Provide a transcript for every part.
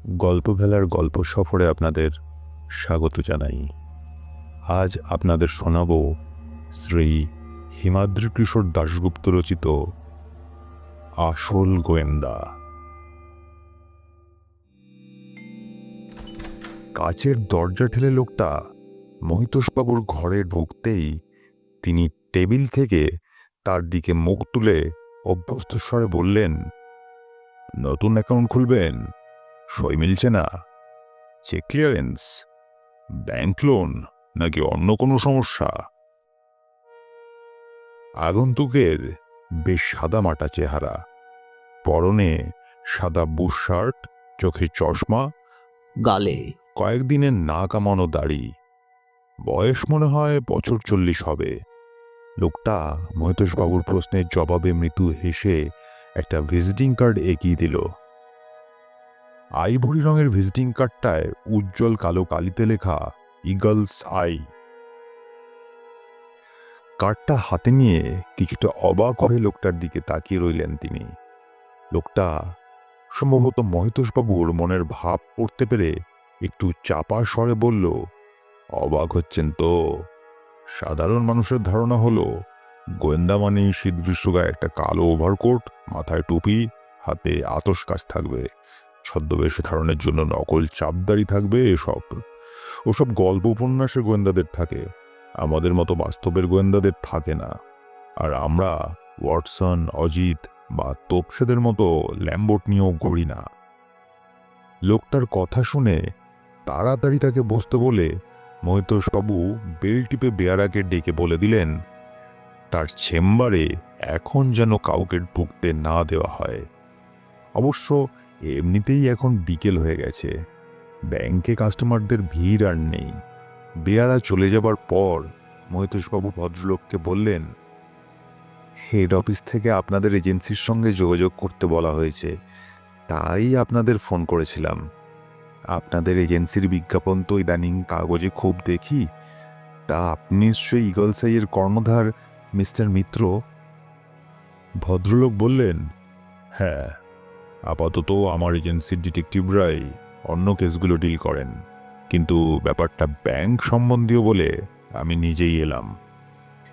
গল্পভেলার গল্প সফরে আপনাদের স্বাগত জানাই। আজ আপনাদের শোনাব শ্রী হিমাদ্রি কিশোর দাশগুপ্ত রচিত আসল গোয়েন্দা। কাচের দরজা ঠেলে লোকটা মহিতোষবাবুর ঘরে ঢুকতেই তিনি টেবিল থেকে তার দিকে মুখ তুলে অভ্যস্ত স্বরে বললেন, নতুন অ্যাকাউন্ট খুলবেন? সই মিলছে না? চেক ক্লিয়ারেন্স, ব্যাংক লোন, নাকি অন্য কোনো সমস্যা? আগন্তুকের বেশ সাদামাটা চেহারা, পরনে সাদা বুশ শার্ট, চোখে চশমা, গালে কয়েকদিনের না কামানো দাড়ি, বয়স মনে হয় বছর 40 হবে। লোকটা মহিতোষবাবুর প্রশ্নের জবাবে মৃদু হেসে একটা ভিজিটিং কার্ড এগিয়ে দিল। আইভরি রঙের ভিজিটিং কার্ডটায় উজ্জ্বল কালো কালিতে লেখা ইগলস আই। কার্ডটা হাতে নিয়ে কিছুটা অবাক হয়ে লোকটার দিকে তাকিয়ে রইলেন তিনি। লোকটা সম্ভবত মহিতোষবাবুর মনের ভাব পড়তে পেরে একটু চাপা স্বরে বলল, অবাক হচ্ছেন তো? সাধারণ মানুষের ধারণা হলো গোয়েন্দা মানে শীত গ্রীষ্মগায়ে একটা কালো ওভারকোট, মাথায় টুপি, হাতে আতস কাজ থাকবে, ছদ্মবেশ ধারণের জন্য নকল চাপদাড়ি থাকবে। ওসব গল্প উপন্যাসের গোয়েন্দাদের থাকে, আমাদের মতো বাস্তবের গোয়েন্দাদের থাকে না। আর আমরা ওয়াটসন, অজিত বা তোপসেদের মতো ল্যাম্বোট নিয়েও ঘুরি না। লোকটার কথা শুনে তাড়াতাড়ি তাকে বসতে বলে মহিতোষবাবু বেল টিপে বেয়ারাকে ডেকে বলে দিলেন, তার চেম্বারে এখন যেন কাউকে ঢুকতে না দেওয়া হয়। অবশ্য এমনিতেই এখন বিকেল হয়ে গেছে, ব্যাংকে কাস্টমারদের ভিড় আর নেই। বেয়ারা চলে যাবার পর মহিতোষবাবু ভদ্রলোককে বললেন, হেড অফিস থেকে আপনাদের এজেন্সির সঙ্গে যোগাযোগ করতে বলা হয়েছে, তাই আপনাদের ফোন করেছিলাম। আপনাদের এজেন্সির বিজ্ঞাপন তো ইদানিং কাগজে খুব দেখি। তা আপনি নিশ্চয়ই ইগলস আইয়ের কর্ণধার মিস্টার মিত্র? ভদ্রলোক বললেন, হ্যাঁ, আপাতত আমার এজেন্সির ডিটেকটিভরাই অন্য কেসগুলো ডিল করেন, কিন্তু ব্যাপারটা ব্যাংক সম্বন্ধীয় বলে আমি নিজেই এলাম।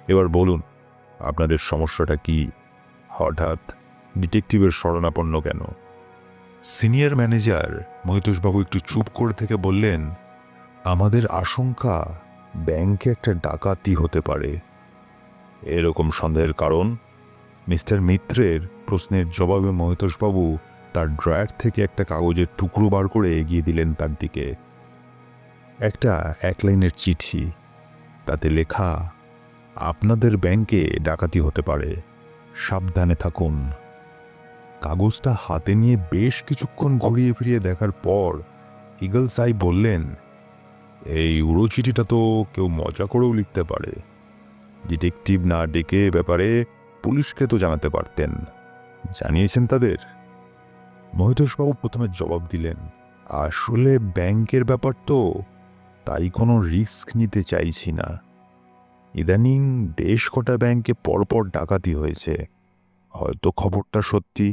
এবার বলুন, আপনাদের সমস্যাটা কি? হঠাৎ ডিটেকটিভের শরণাপন্ন কেন? সিনিয়র ম্যানেজার মহিতোষবাবু একটু চুপ করে থেকে বললেন, আমাদের আশঙ্কা ব্যাংকে একটা ডাকাতি হতে পারে। এরকম সন্দেহের কারণ? মিস্টার মিত্রের প্রশ্নের জবাবে মহিতোষবাবু তার ড্রয়ার থেকে একটা কাগজের টুকরো বার করে এগিয়ে দিলেন তার দিকে। একটা 1 লাইনের চিঠি, তাতে লেখা, আপনাদের ব্যাংকে ডাকাতি হতে পারে, সাবধানে থাকুন। কাগজটা হাতে নিয়ে বেশ কিছুক্ষণ ঘুরিয়ে ফিরিয়ে দেখার পর ইগলস আই বললেন, এই উড়ো চিঠিটা তো কেউ মজা করেও লিখতে পারে। ডিটেকটিভ না ডেকে ব্যাপারে পুলিশকে তো জানাতে পারতেন। জানিয়েছেন তাদের? মহিতোষবাবু প্রথমে জবাব দিলেন, আসলে ব্যাংকের ব্যাপার তো, তাই কোনো রিস্ক নিতে চাইছি না। ইদানিং বেশ কটা ব্যাংকে পরপর ডাকাতি হয়েছে, হয়তো খবরটা সত্যি।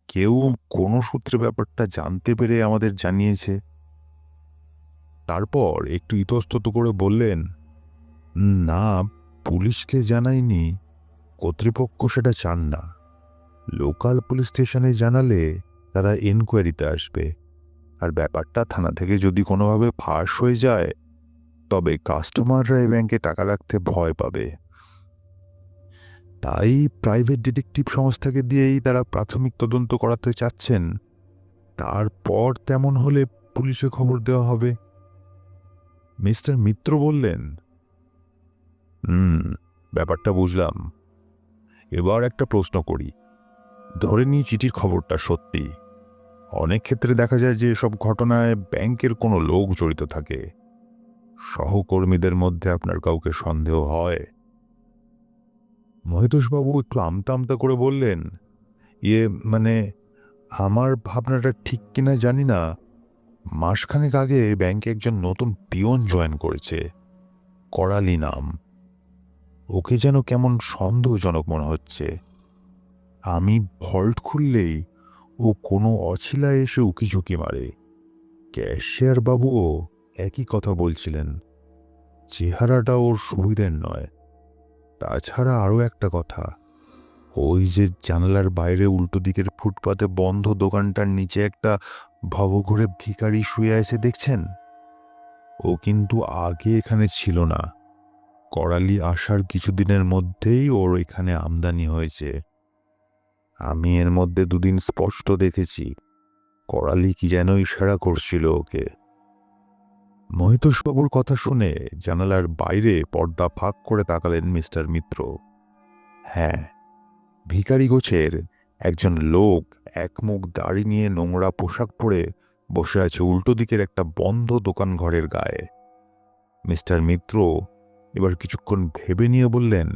কেউ কোনো সূত্রে ব্যাপারটা জানতে পেরে আমাদের জানিয়েছে। তারপর একটু ইতস্তত করে বললেন, না, পুলিশকে জানাইনি, কর্তৃপক্ষ সেটা চান না। লোকাল পুলিশ স্টেশনে জানালে তারা এনকোয়ারিতে আসবে, আর ব্যাপারটা থানা থেকে যদি কোনোভাবে ফাঁস হয়ে যায় তবে কাস্টমাররা এই ব্যাংকে টাকা রাখতে ভয় পাবে। তাই প্রাইভেট ডিটেকটিভ সংস্থাকে দিয়েই তারা প্রাথমিক তদন্ত করাতে চাচ্ছেন, তারপর তেমন হলে পুলিশে খবর দেওয়া হবে। মিস্টার মিত্র বললেন, ব্যাপারটা বুঝলাম। এবার একটা প্রশ্ন করি, ধরে নিই চিঠির খবরটা সত্যি। অনেক ক্ষেত্রে দেখা যায় যে সব ঘটনায় ব্যাংকের কোনো লোক জড়িত থাকে। সহকর্মীদের মধ্যে আপনার কাউকে সন্দেহ হয়? মহিতোষবাবু একটু আমতা আমতা করে বললেন, মানে আমার ভাবনাটা ঠিক কিনা জানি না। মাসখানেক আগে ব্যাংকে একজন নতুন পিয়ন জয়েন করেছে, করালি নাম। ওকে যেন কেমন সন্দেহজনক মনে হচ্ছে। আমি ভল্ট খুললেই ও কোনো অছিলায় এসে উকিঝুঁকি মারে। ক্যাশিয়ার বাবুও একই কথা বলছিলেন। চেহারাটা ওর সুবিধের নয়। তাছাড়া আরও একটা কথা, ওই যে জানালার বাইরে উল্টো দিকের ফুটপাতে বন্ধ দোকানটার নিচে একটা ভবঘুরে ভিখারি শুয়ে আছে দেখছেন? ও কিন্তু আগে এখানে ছিল না। করালি আসার কিছুদিনের মধ্যেই ওর এখানে আমদানি হয়েছে। আমি এর মধ্যে দুদিন স্পষ্ট দেখেছি করালি কি যেন ইশারা করছিল ওকে। মহিতোষবাবুর কথা শুনে জানালার বাইরে পর্দা ফাঁক করে তাকালেন মিস্টার মিত্র। হ্যাঁ, ভিখারি গোছের একজন লোক একমুখ দাড়ি নিয়ে নোংরা পোশাক পরে বসে আছে উল্টো দিকের একটা বন্ধ দোকান ঘরের গায়ে। মিস্টার মিত্র এবার কিছুক্ষণ ভেবে নিয়ে বললেন,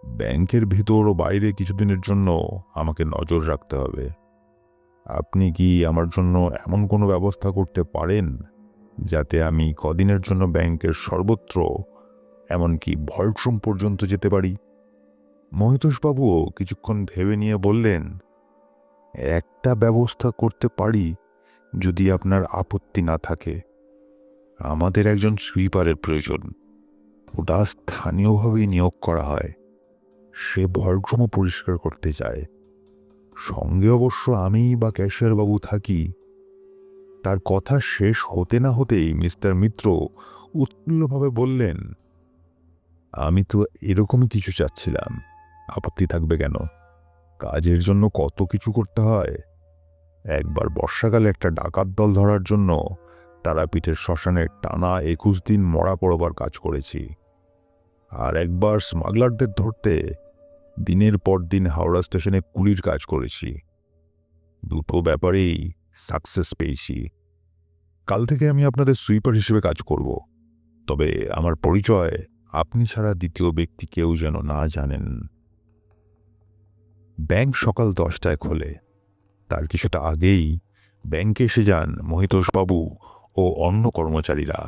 ব্যাংকের ভিতর ও বাইরে কিছুদিনের জন্য আমাকে নজর রাখতে হবে। আপনি কি আমার জন্য এমন কোনো ব্যবস্থা করতে পারেন যাতে আমি কদিনের জন্য ব্যাংকের সর্বত্র, এমনকি ভল্টরুম পর্যন্ত যেতে পারি? মহিতোষবাবুও কিছুক্ষণ ভেবে নিয়ে বললেন, একটা ব্যবস্থা করতে পারি যদি আপনার আপত্তি না থাকে। আমাদের একজন সুইপারের প্রয়োজন। ওটা স্থানীয়ভাবেই নিয়োগ করা হয়। সে ভল্টরুমও পরিষ্কার করতে চায়। সঙ্গে অবশ্য আমি বা ক্যাশিয়ার বাবু থাকি। তার কথা শেষ হতে না হতেই মিস্টার মিত্র উৎফুল্লভাবে বললেন, আমি তো এরকমই কিছু চাচ্ছিলাম। আপত্তি থাকবে কেন? কাজের জন্য কত কিছু করতে হয়। একবার বর্ষাকালে একটা ডাকাত দল ধরার জন্য তারাপীঠের শ্মশানে টানা 21 দিন মরা পড়বার কাজ করেছি। আর একবার স্মাগলারদের ধরতে দিনের পর দিন হাওড়া স্টেশনে কুলির কাজ করেছি। দুটো ব্যাপারেই সাকসেস পেয়েছি। কাল থেকে আমি আপনাদের সুইপার হিসেবে কাজ করব। তবে আমার পরিচয় আপনি ছাড়া দ্বিতীয় ব্যক্তি কেউ যেন না জানেন। ব্যাংক সকাল 10টায় খোলে। তার কিছুটা আগেই ব্যাংকে এসে যান মহিতোষবাবু ও অন্য কর্মচারীরা।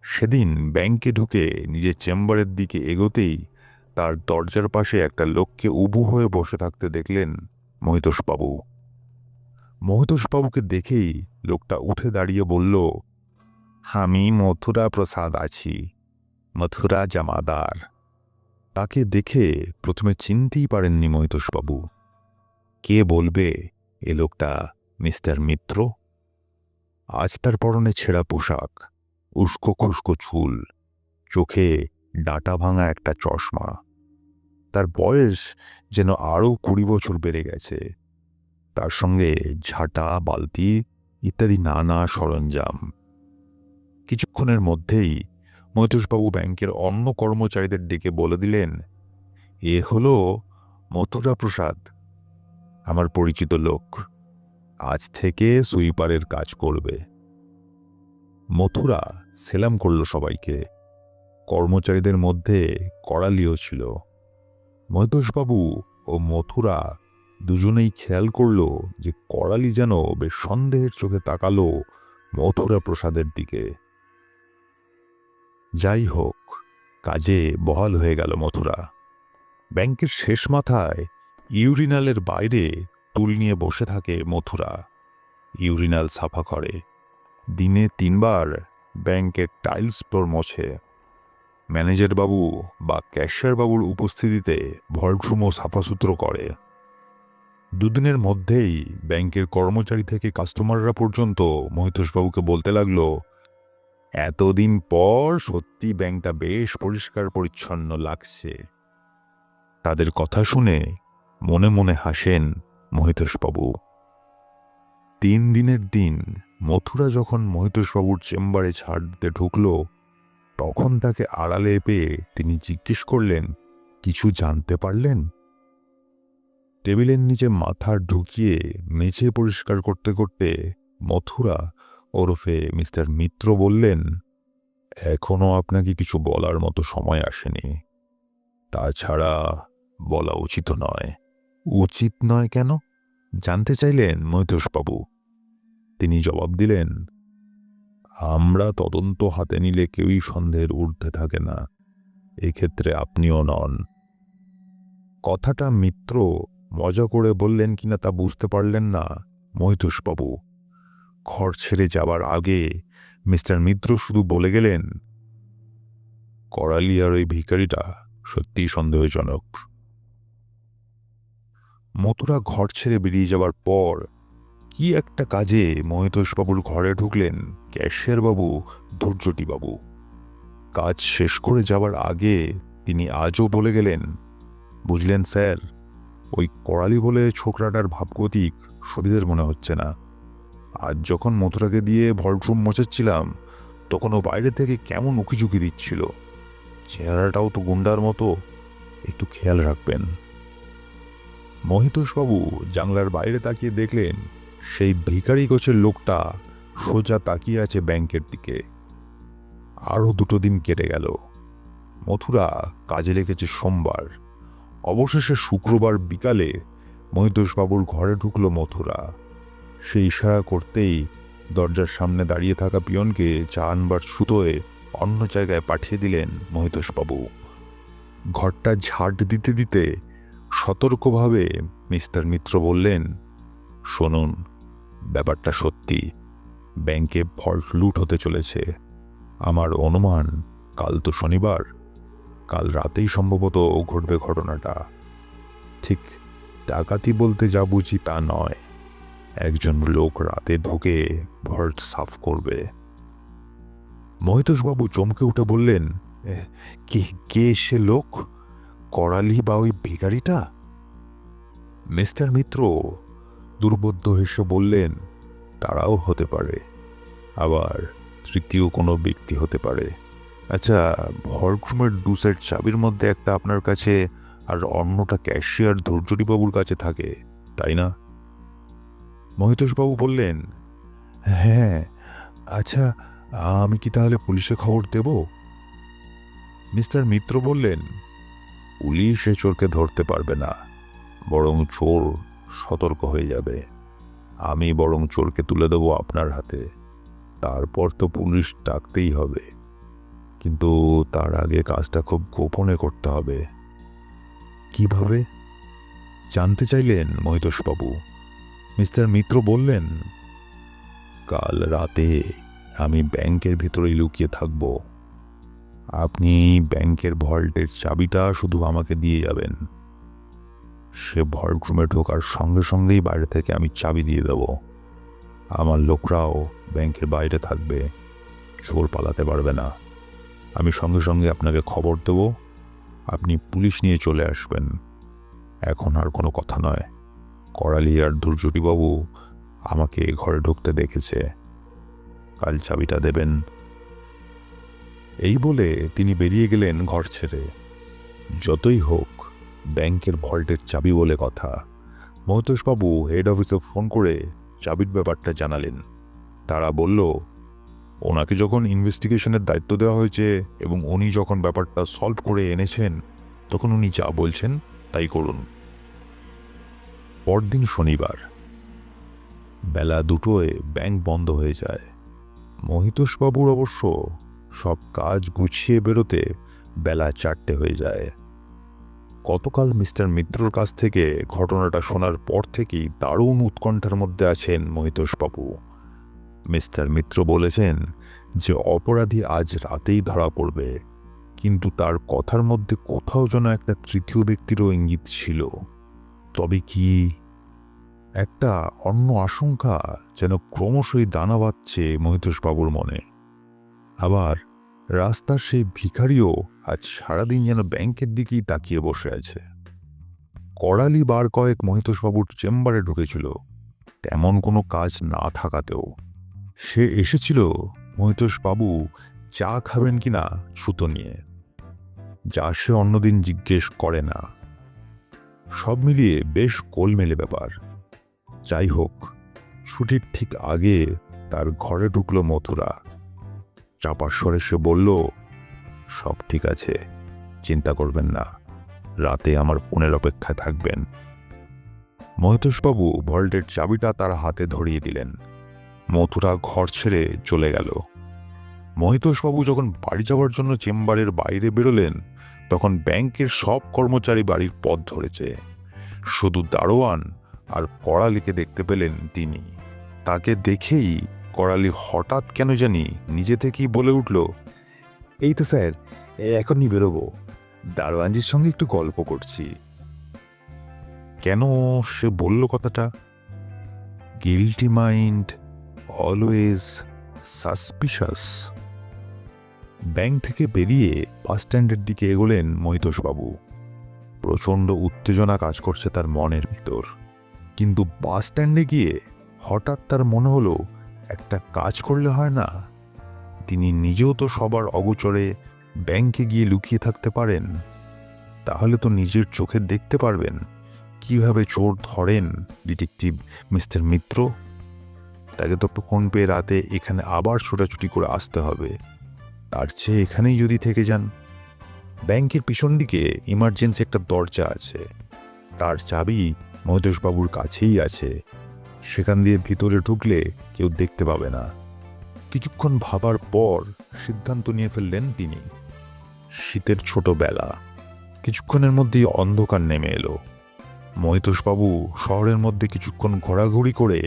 সেদিন ব্যাংকে ঢুকে নিজের চেম্বারের দিকে এগোতেই তার দরজার পাশে একটা লোককে উবু হয়ে বসে থাকতে দেখলেন মহিতোষবাবু। মহিতোষবাবুকে দেখেই লোকটা উঠে দাঁড়িয়ে বলল, আমি মথুরা প্রসাদ আছি, মথুরা জামাদার। তাকে দেখে প্রথমে চিনতেই পারেননি মহিতোষবাবু। কে বলবে এ লোকটা মিস্টার মিত্র? আজ তার পরনে ছেঁড়া পোশাক, উস্কো খুস্কো চুল, চোখে ডাঁটা ভাঙা একটা চশমা। তার বয়স যেন আরও 20 বছর বেড়ে গেছে। তার সঙ্গে ঝাঁটা, বালতি ইত্যাদি নানা সরঞ্জাম। কিছুক্ষণের মধ্যেই মহিতোষবাবু ব্যাংকের অন্য কর্মচারীদের ডেকে বলে দিলেন, এ হলো মথুরা প্রসাদ, আমার পরিচিত লোক। আজ থেকে সুইপারের কাজ করবে। মথুরা সেলাম করল সবাইকে। কর্মচারীদের মধ্যে করালিও ছিল। মহিতোষবাবু ও মথুরা দুজনেই খেয়াল করল যে করালি যেন বেশ সন্দেহের চোখে তাকালো মথুরা প্রসাদের দিকে। যাই হোক, কাজে বহাল হয়ে গেল মথুরা। ব্যাংকের শেষ মাথায় ইউরিনালের বাইরে টুল নিয়ে বসে থাকে মথুরা। ইউরিনাল সাফা করে। দিনে 3 বার ব্যাংকের টাইলস ফ্লোর মোছে। ম্যানেজার বাবু বা ক্যাশিয়ার বাবুর উপস্থিতিতে ভল্টরুমও সাফাসুতরো করে। দুদিনের মধ্যেই ব্যাংকের কর্মচারী থেকে কাস্টমাররা পর্যন্ত মহিতোষবাবুকে বলতে লাগলো, এতদিন পর সত্যি ব্যাংকটা বেশ পরিষ্কার পরিচ্ছন্ন লাগছে। তাদের কথা শুনে মনে মনে হাসেন মহিতোষবাবু। 3 দিনের দিন মথুরা যখন মহিতোষবাবুর চেম্বারে ঝাড় দিতে ঢুকল, তখন তাকে আড়ালে পেয়ে তিনি জিজ্ঞেস করলেন, কিছু জানতে পারলেন? টেবিলের নিচে মাথা ঢুকিয়ে মেঝে পরিষ্কার করতে করতে মথুরা ওরফে মিস্টার মিত্র বললেন, এখনো আপনাকে কিছু বলার মতো সময় আসেনি। তাছাড়া বলা উচিত নয়। উচিত নয় কেন জানতে চাইলেন মহিতোষবাবু। তিনি জবাব দিলেন, আমরা তদন্ত হাতে নিলে কেউই সন্দেহের ঊর্ধ্বে থাকে না। এক্ষেত্রে আপনিও নন। কথাটা মিত্র মজা করে বললেন কিনা তা বুঝতে পারলেন না মহিতোষবাবু। ঘর ছেড়ে যাবার আগে মিস্টার মিত্র শুধু বলে গেলেন, করালি আর ওই ভিখারিটা সত্যিই সন্দেহজনক। মথুরা ঘর ছেড়ে বেরিয়ে যাবার পর কি একটা কাজে মহিতোষবাবুর ঘরে ঢুকলেন ক্যাশিয়ারবাবু ধৈর্যটিবাবু। কাজ শেষ করে যাবার আগে তিনি আজও বলে গেলেন, বুঝলেন স্যার, ওই করালি বলে ছোকরাটার ভাবগতিক শরীরের মনে হচ্ছে না। আজ যখন মথুরাকে দিয়ে ভল্টরুম মোচাচ্ছিলাম তখন ও বাইরে থেকে কেমন উকিঝুঁকি দিচ্ছিল। চেহারাটাও তো গুন্ডার মতো, একটু খেয়াল রাখবেন। মহিতোষবাবু জানলার বাইরে তাকিয়ে দেখলেন সেই ভিখারি গোছের লোকটা সোজা তাকিয়ে আছে ব্যাংকের দিকে। আরও 2 দিন কেটে গেল। মথুরা কাজে লেগেছে সোমবার। অবশেষে শুক্রবার বিকালে মহিতোষবাবুর ঘরে ঢুকল মথুরা। সে ইশারা করতেই দরজার সামনে দাঁড়িয়ে থাকা পিয়নকে চা আনবার সুতোয় অন্য জায়গায় পাঠিয়ে দিলেন মহিতোষবাবু। ঘরটা ঝাড় দিতে দিতে সতর্কভাবে মিস্টার মিত্র বললেন, শুনুন, ব্যাপারটা সত্যি। ব্যাংকে ভল্ট লুট হতে চলেছে। আমার অনুমান কাল তো শনিবার, কাল রাতেই সম্ভবত ঘটবে ঘটনাটা। ঠিক ডাকাতি বলতে যা বুঝি তা নয়, একজন লোক রাতে ঢুকে ভল্ট সাফ করবে। মহিতোষবাবু চমকে উঠে বললেন, কে কে সে লোক? করালি বা ওই ভিখারিটা? মিস্টার মিত্র দুর্বোধ্য হেসে বললেন, তারাও হতে পারে, আবার তৃতীয় কোনো ব্যক্তি হতে পারে। আচ্ছা, ভল্টরুমের 2 সেট চাবির মধ্যে একটা আপনার কাছে আর অন্যটা ক্যাশিয়ার ধৈর্যটিবাবুর কাছে থাকে, তাই না? মহিতোষবাবু বললেন, হ্যাঁ। আচ্ছা, আমি কি তাহলে পুলিশে খবর দেব? মিস্টার মিত্র বললেন, পুলিশ এ চোরকে ধরতে পারবে না, বরং চোর সতর্ক হয়ে যাবে। আমি বরং চোরকে তুলে দেবো আপনার হাতে, তারপর তো পুলিশ ডাকতেই হবে। কিন্তু তার আগে কাজটা খুব গোপনে করতে হবে। কিভাবে জানতে চাইলেন মহিতোষবাবু। মিস্টার মিত্র বললেন, কাল রাতে আমি ব্যাংকের ভেতরেই লুকিয়ে থাকব। আপনি ব্যাংকের ভল্টের চাবিটা শুধু আমাকে দিয়ে যাবেন। সে ভল্টরুমে ঢোকার সঙ্গে সঙ্গেই বাইরে থেকে আমি চাবি দিয়ে দেব। আমার লোকরাও ব্যাংকের বাইরে থাকবে, চোর পালাতে পারবে না। আমি সঙ্গে সঙ্গে আপনাকে খবর দেব, আপনি পুলিশ নিয়ে চলে আসবেন। এখন আর কোনো কথা নয়, করালি আর ধৈর্যটিবাবু আমাকে ঘরে ঢুকতে দেখেছে, কাল চাবিটা দেবেন। এই বলে তিনি বেরিয়ে গেলেন ঘর ছেড়ে। যতই হোক ব্যাংকের ভল্টের চাবি বলে কথা। মহিতোষবাবু হেড অফিসে ফোন করে চাবির ব্যাপারটা জানালেন। তারা বলল, ওনাকে যখন ইনভেস্টিগেশনের দায়িত্ব দেওয়া হয়েছে এবং উনি যখন ব্যাপারটা সলভ করে এনেছেন, তখন উনি যা বলছেন তাই করুন। পরদিন শনিবার বেলা 2টোয় ব্যাংক বন্ধ হয়ে যায়। মহিতোষবাবুর অবশ্য সব কাজ গুছিয়ে বেরোতে বেলা 4টে হয়ে যায়। গতকাল মিস্টার মিত্রর কাছ থেকে ঘটনাটা শোনার পর থেকেই দারুণ উৎকণ্ঠার মধ্যে আছেন মহিতোষবাবু। মিস্টার মিত্র বলেছেন যে অপরাধী আজ রাতেই ধরা পড়বে, কিন্তু তার কথার মধ্যে কোথাও যেন একটা তৃতীয় ব্যক্তিরও ইঙ্গিত ছিল। তবে কি? একটা অন্য আশঙ্কা যেন ক্রমশই দানা বাঁধছে মহিতোষবাবুর মনে। আবার রাস্তার সেই ভিখারিও আজ সারাদিন যেন ব্যাংকের দিকেই তাকিয়ে বসে আছে। করালি বার কয়েক মহিতোষবাবুর চেম্বারে ঢুকেছিল, তেমন কোনো কাজ না থাকাতেও। সে এসেছিল মহিতোষবাবু চা খাবেন কিনা ছুতো নিয়ে, যা সে অন্যদিন জিজ্ঞেস করে না। সব মিলিয়ে বেশ গোলমেলে ব্যাপার। যাই হোক, ছুটির ঠিক আগে তার ঘরে ঢুকল মথুরা। চাপা স্বরে সে বলল, সব ঠিক আছে, চিন্তা করবেন না, রাতে আমার ফোনের অপেক্ষায় থাকবেন। মহিতোষবাবু ভল্টের চাবিটা তার হাতে ধরিয়ে দিলেন। মথুরা ঘর ছেড়ে চলে গেল। মহিতোষবাবু যখন বাড়ি যাওয়ার জন্য চেম্বারের বাইরে বেরোলেন, তখন ব্যাংকের সব কর্মচারী বাড়ির পথ ধরেছে। শুধু দারোয়ান আর করালিকে দেখতে পেলেন তিনি। তাকে দেখেই করালি হঠাৎ কেন জানি নিজে থেকেই বলে উঠল, এই তো স্যার, এখনই বেরোবো, দারোয়ানজির সঙ্গে একটু গল্প করছি। কেন সে বলল কথাটা? Guilty mind always suspicious. Bank থেকে বেরিয়ে বাস স্ট্যান্ডের দিকে এগোলেন মহিতোষবাবু। প্রচণ্ড উত্তেজনা কাজ করছে তার মনের ভিতর। কিন্তু বাস স্ট্যান্ডে গিয়ে হঠাৎ তার মনে হলো, একটা কাজ করলে হয় না? তিনি নিজেও তো সবার অগোচরে ব্যাংকে গিয়ে লুকিয়ে থাকতে পারেন। তাহলে তো নিজের চোখে দেখতে পারবেন কিভাবে চোর ধরেন ডিটেকটিভ মিস্টার মিত্র। তাকে তো ফোন পেয়ে রাতে এখানে আবার ছোটাছুটি করে আসতে হবে। তার চেয়ে এখানেই যদি থেকে যান। ব্যাংকের পিছন দিকে ইমার্জেন্সি একটা দরজা আছে, তার চাবি মহিতোষবাবুর কাছেই আছে। সেখান দিয়ে ভিতরে ঢুকলে কেউ দেখতে পাবে না। কিছুক্ষণ ভাবার পর সিদ্ধান্ত নিয়ে ফেললেন তিনি। শীতের ছোট বেলা, কিছুক্ষণের মধ্যেই অন্ধকার নেমে এলো। মহিতোষবাবু শহরের মধ্যে কিছুক্ষণ ঘোরাঘুরি করে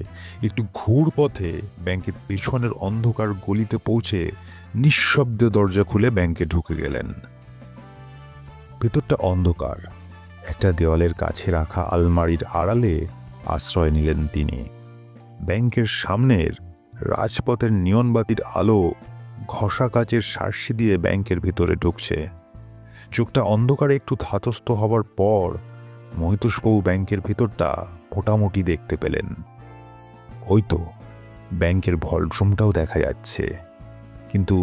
একটু ঘুর পথে ব্যাংকের পেছনের অন্ধকার গলিতে পৌঁছে নিঃশব্দে দরজা খুলে ব্যাংকে ঢুকে গেলেন। ভেতরটা অন্ধকার। একটা দেওয়ালের কাছে রাখা আলমারির আড়ালে আশ্রয় নিলেন তিনি। ব্যাংকের সামনের রাজপথের নিয়নবাতির আলো ঘষা কাচের সার্সি দিয়ে ব্যাংকের ভিতরে ঢুকছে। চোখটা অন্ধকারে একটু ধাতস্থ হবার পর মহিতোষবাবু ব্যাংকের ভিতরটা মোটামুটি দেখতে পেলেন। ওই তো ব্যাংকের ভল্টরুমটাও দেখা যাচ্ছে, কিন্তু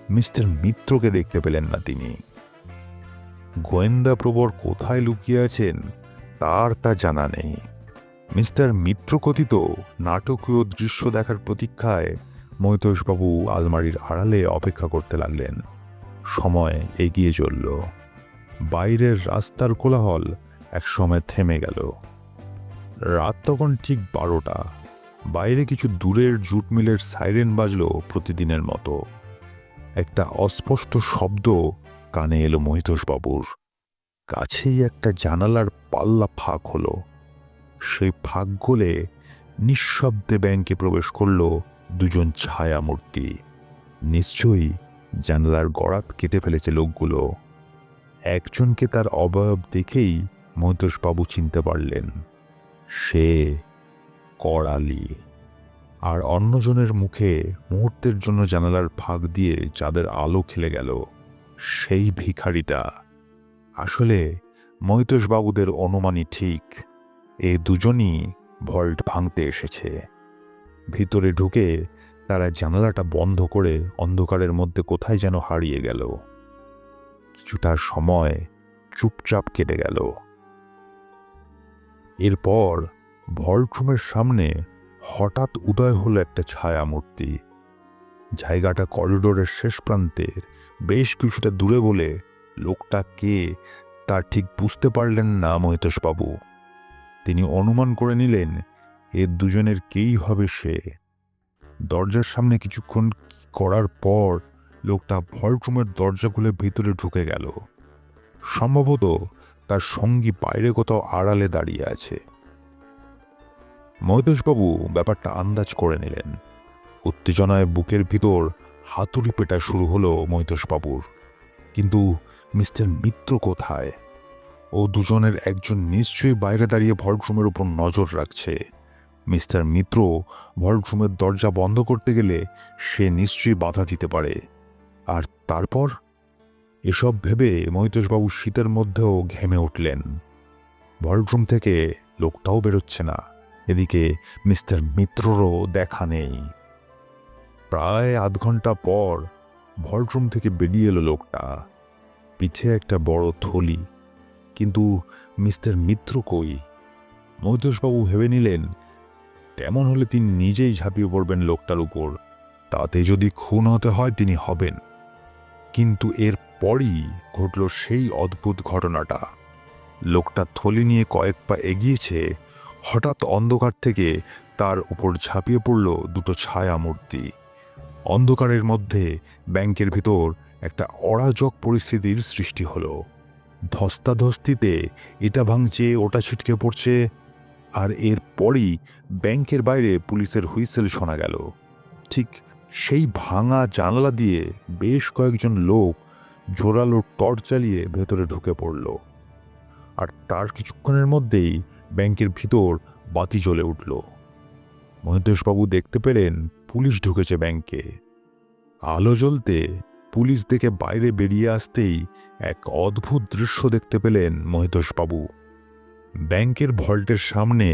মিস্টার মিত্রকে দেখতে পেলেন না তিনি। গোয়েন্দা প্রবর কোথায় লুকিয়ে আছেন তার তা জানা নেই। মিস্টার মিত্র কথিত নাটকীয় দৃশ্য দেখার প্রতীক্ষায় মহিতোষবাবু আলমারির আড়ালে অপেক্ষা করতে লাগলেন। সময় এগিয়ে চলল। বাইরের রাস্তার কোলাহল একসময় থেমে গেল। রাত তখন ঠিক 12টা। বাইরে কিছু দূরের জুট মিলের সাইরেন বাজল প্রতিদিনের মতো। একটা অস্পষ্ট শব্দ কানে এলো মহিতোষবাবুর। কাছেই একটা জানালার পাল্লা ফাঁক হলো। সেই ফাঁক গলে নিঃশব্দে ব্যাংকে প্রবেশ করল দুজন ছায়ামূর্তি। নিশ্চয়ই জানালার গড়াত কেটে ফেলেছে লোকগুলো। একজনকে তার অবয়ব দেখেই মহিতোষবাবু চিনতে পারলেন, সে করালি। আর অন্যজনের মুখে মুহূর্তের জন্য জানালার ফাঁক দিয়ে চাঁদের আলো খেলে গেল, সেই ভিখারিটা। আসলে মহিতোষবাবুদের অনুমানই ঠিক। এ দুজনই ভল্ট ভাঙতে এসেছে। ভিতরে ঢুকে তারা জানালাটা বন্ধ করে অন্ধকারের মধ্যে কোথায় যেন হারিয়ে গেল। কিছুটা সময় চুপচাপ কেটে গেল। এরপর ভল্টরুমের সামনে হঠাৎ উদয় হলো একটা ছায়ামূর্তি। জায়গাটা করিডোরের শেষ প্রান্তের বেশ কিছুটা দূরে বলে লোকটা কে তা ঠিক বুঝতে পারলেন না মহিতোষবাবু। তিনি অনুমান করে নিলেন এ দুজনের কেই হবে সে। দরজার সামনে কিছুক্ষণ করার পর লোকটা ভল্টরুমের দরজা খুলে ভিতরে ঢুকে গেল। সম্ভবত তার সঙ্গী বাইরে কোথাও আড়ালে দাঁড়িয়ে আছে। মহিতোষবাবু ব্যাপারটা আন্দাজ করে নিলেন। উত্তেজনায় বুকের ভিতর হাতুড়ি পেটা শুরু হলো মহিতোষবাবুর। কিন্তু মিস্টার মিত্র কোথায়? ও দুজনের একজন নিশ্চয়ই বাইরে দাঁড়িয়ে ভল্টরুমের উপর নজর রাখছে। মিস্টার মিত্র ভল্টরুমের দরজা বন্ধ করতে গেলে সে নিশ্চয়ই বাধা দিতে পারে। আর তারপর এসব ভেবে মহিতোষবাবু শীতের মধ্যেও ঘেমে উঠলেন। ভল্টরুম থেকে লোকটাও বেরোচ্ছে না। এদিকে মিস্টার মিত্ররও দেখা নেই। প্রায় আধ ঘন্টা পর ভল্টরুম থেকে বেরিয়ে এলো লোকটা। পিঠে একটা বড় থলি, কিন্তু মিস্টার মিত্র কই? মহিতোষবাবু ভেবে নিলেন, তেমন হলে তিনি নিজেই ঝাঁপিয়ে পড়বেন লোকটার উপর। তাতে যদি খুন হতে হয় তিনি হবেন। কিন্তু এরপরই ঘটল সেই অদ্ভুত ঘটনাটা। লোকটা থলি নিয়ে কয়েক পা এগিয়েছে, হঠাৎ অন্ধকার থেকে তার উপর ঝাঁপিয়ে পড়ল দুটো ছায়ামূর্তি। অন্ধকারের মধ্যে ব্যাংকের ভিতর একটা অরাজক পরিস্থিতির সৃষ্টি হলো। ধস্তাধস্তিতে এটা ভাঙছে, ওটা ছিটকে পড়ছে, আর এরপরই ব্যাংকের বাইরে পুলিশের হুইসেল শোনা গেল। ঠিক সেই ভাঙা জানালা দিয়ে বেশ কয়েকজন লোক জোরালো টর্চ চালিয়ে ভেতরে ঢুকে পড়ল। আর তার কিছুক্ষণের মধ্যেই ব্যাংকের ভিতর বাতি জ্বলে উঠল। মহেন্দ্রবাবু দেখতে পেলেন পুলিশ ঢুকেছে ব্যাংকে। আলো জ্বলতে পুলিশ দেখে বাইরে বেরিয়ে আসতেই এক অদ্ভুত দৃশ্য দেখতে পেলেন মহেন্দ্রবাবু। ব্যাংকের ভল্টের সামনে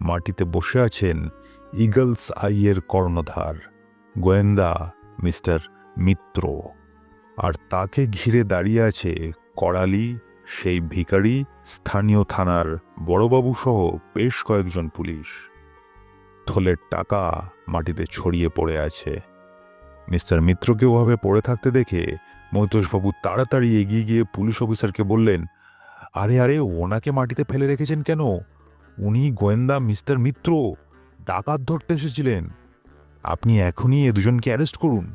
মাটিতে বসে আছেন ইগলস আইয়ের কর্ণধার গোয়েন্দা মিস্টার মিত্র, আর তাকে ঘিরে দাঁড়িয়ে আছে করালি, সেই ভিখারি, স্থানীয় থানার বড়বাবু সহ বেশ কয়েকজন পুলিশ। থলের টাকা মাটিতে ছড়িয়ে পড়ে আছে। মিস্টার মিত্রকে ওভাবে পড়ে থাকতে দেখে মহেন্দ্রবাবু তাড়াতাড়ি এগিয়ে গিয়ে পুলিশ অফিসারকে বললেন, আরে আরে, ওনাকে মাটিতে ফেলে রেখেছেন কেন? উনি গোয়েন্দা মিস্টার মিত্র, ডাকাত ধরতে এসেছিলেন। আপনি এখনই এ দুজনকে অ্যারেস্ট করুন।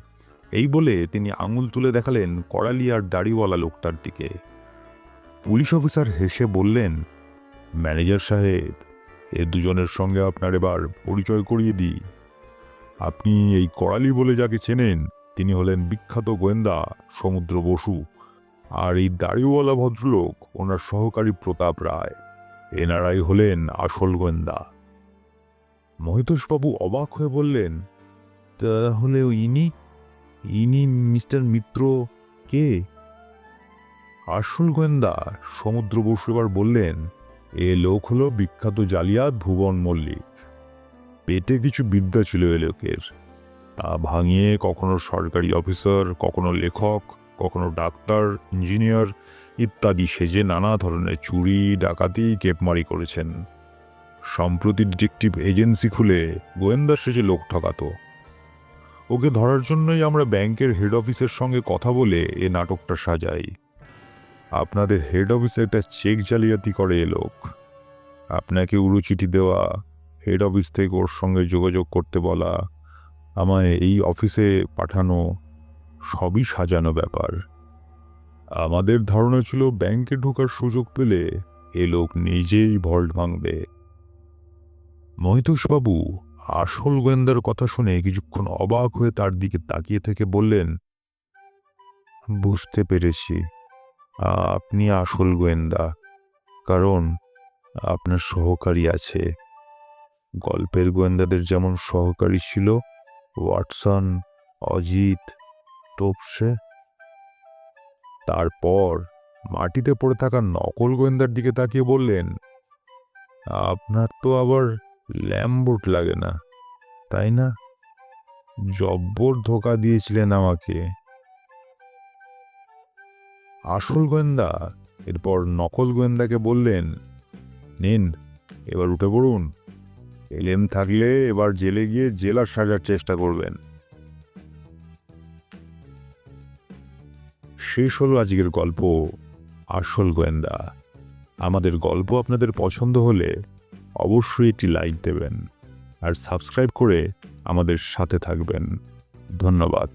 এই বলে তিনি আঙুল তুলে দেখালেন করালি আর দাড়িওয়ালা লোকটার দিকে। পুলিশ অফিসার হেসে বললেন, ম্যানেজার সাহেব, এ দুজনের সঙ্গে আপনার এবার পরিচয় করিয়ে দিই। আপনি এই করালি বলে যাকে চেনেন, তিনি হলেন বিখ্যাত গোয়েন্দা সমুদ্র বসু, আর এই দাড়িওয়ালা ভদ্রলোক ওনার সহকারী প্রতাপ রায়। এনারাই হলেন আসল গোয়েন্দা। মহেন্দ্রবাবু অবাক হয়ে বললেন, তাহলে ইনি মিস্টার মিত্র কে? আসল গোয়েন্দা সমুদ্র বসু এবার বললেন, এ লোক হলো বিখ্যাত জালিয়াত ভুবন মল্লিক। পেটে কিছু বিদ্যা ছিল এ লোকের, তা ভাঙিয়ে কখনো সরকারি অফিসার, কখনো লেখক, কখনো ডাক্তার, ইঞ্জিনিয়ার ইত্যাদি সেজে নানা ধরনের চুরি, ডাকাতি, কেপমারি করেছেন। সম্প্রতি ডিটেকটিভ এজেন্সি খুলে গোয়েন্দা সেজে লোক ঠকাতো। ওকে ধরার জন্যই আমরা ব্যাংকের হেড অফিসের সঙ্গে কথা বলে এ নাটকটা সাজাই। আপনাদের হেড অফিসে একটা চেক জালিয়াতি করে এ লোক। আপনাকে উড়োচিঠি দেওয়া, হেড অফিস থেকে ওর সঙ্গে যোগাযোগ করতে বলা, আমায় এই অফিসে পাঠানো, সবই সাজানো ব্যাপার। আমাদের ধারণা ছিল ব্যাংকে ঢোকার সুযোগ পেলে এ লোক নিজেই ভল্ট ভাঙবে। মহেন্দ্রবাবু আসল গোয়েন্দার কথা শুনে কিছুক্ষণ অবাক হয়ে তার দিকে তাকিয়ে থেকে বললেন, বুঝতে পেরেছি, আপনি আসল গোয়েন্দা, কারণ আপনার সহকারী আছে। গল্পের গোয়েন্দাদের যেমন সহকারী ছিল ওয়াটসন, অজিত, তোপসে। তারপর মাটিতে পড়ে থাকা নকল গোয়েন্দার দিকে তাকিয়ে বললেন, আপনার তো আবার ল্যাম্বোট লাগে না, তাই না? জব্বর ধোঁকা দিয়েছিলেন আমাকে। আসল গোয়েন্দা এরপর নকল গোয়েন্দাকে বললেন, নিন, এবার উঠে পড়ুন। এলেম থাকলে এবার জেলে গিয়ে জেলার সাজার চেষ্টা করবেন। শেষ হলো আজকের গল্প আসল গোয়েন্দা। আমাদের গল্প আপনাদের পছন্দ হলে অবশ্যই একটি লাইক দেবেন আর সাবস্ক্রাইব করে আমাদের সাথে থাকবেন। ধন্যবাদ।